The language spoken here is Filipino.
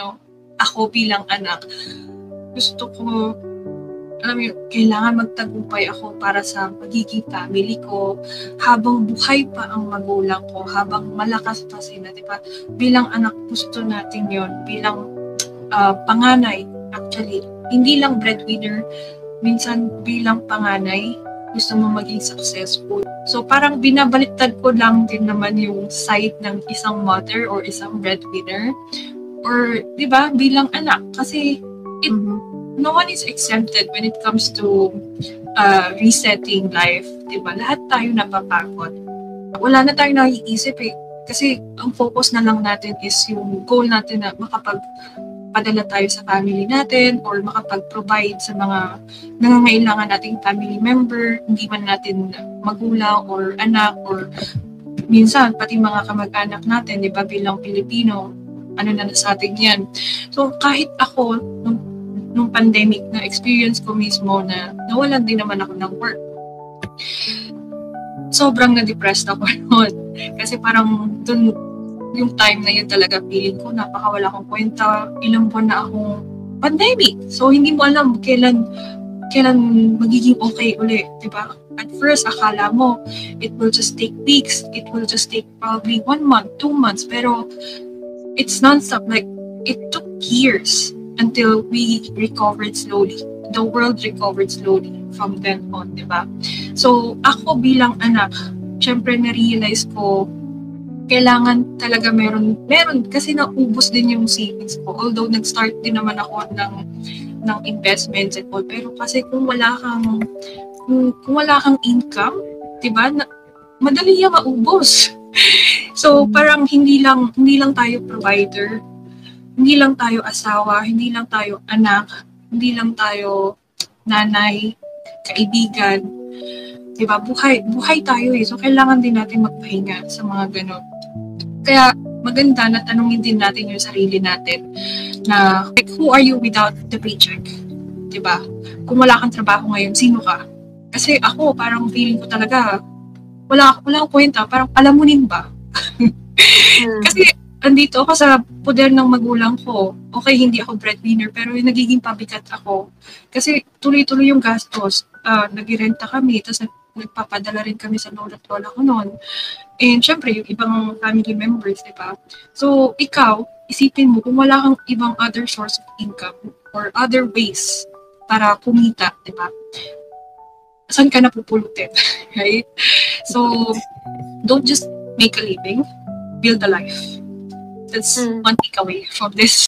no? Ako bilang anak, gusto ko, alam mo yun, kailangan magtagumpay ako para sa magiging family ko habang buhay pa ang magulang ko, habang malakas pa sila, di ba? Bilang anak, gusto natin yon bilang panganay, actually. Hindi lang breadwinner, minsan bilang panganay, gusto mo maging successful. So parang binabaliktad ko lang din naman yung side ng isang mother or isang breadwinner. Or, di ba, bilang anak. Kasi no one is exempted when it comes to resetting life. Diba? Lahat tayo napapagod. Wala na tayong naiisip eh. Kasi ang focus na lang natin is yung goal natin na makapagpadala tayo sa family natin or makapag-provide sa mga nangangailangan nating family member, hindi man natin magulang or anak or minsan pati mga kamag-anak natin, di ba, bilang Pilipino, ano na sa atin yan. So kahit ako, nung pandemic na experience ko mismo na nawalan din naman ako ng work. Sobrang na-depressed ako noon. Kasi parang dun, yung time na yun talaga feeling ko, napakawala akong kwenta, ilang buwan na akong pandemic. So hindi mo alam kailan magiging okay uli, di ba? At first, akala mo, it will just take weeks, it will just take probably 1 month, 2 months, pero it's non-stop. Like, it took years until we recovered slowly. The world recovered slowly from then on, di ba? So, ako bilang anak, syempre na-realize ko, kailangan talaga meron, kasi naubos din yung savings ko. Although, nag-start din naman ako ng investments and all. Pero kasi kung wala kang income, di ba, madali yung maubos. So, parang hindi lang tayo provider, hindi lang tayo asawa, hindi lang tayo anak, hindi lang tayo nanay, kaibigan. Diba? Buhay tayo eh. So, kailangan din natin magpahinga sa mga ganon. Kaya, maganda na tanungin din natin yung sarili natin na, like, who are you without the paycheck? Diba? Kung wala kang trabaho ngayon, sino ka? Kasi ako, parang feeling ko talaga, wala akong kwenta. Parang alamunin ba? Kasi, andito ako sa poder ng magulang ko. Okay, hindi ako breadwinner, pero nagiging pabigat ako. Kasi tuloy-tuloy yung gastos. Nagirenta kami, tapos nagpapadala rin kami sa lolo't lola ko noon. And syempre, yung ibang family members, di ba? So, ikaw, isipin mo, kung wala kang ibang other source of income or other ways para kumita, di ba? Saan ka napupulutin? Right? So, don't just make a living, build a life. That's one takeaway from this.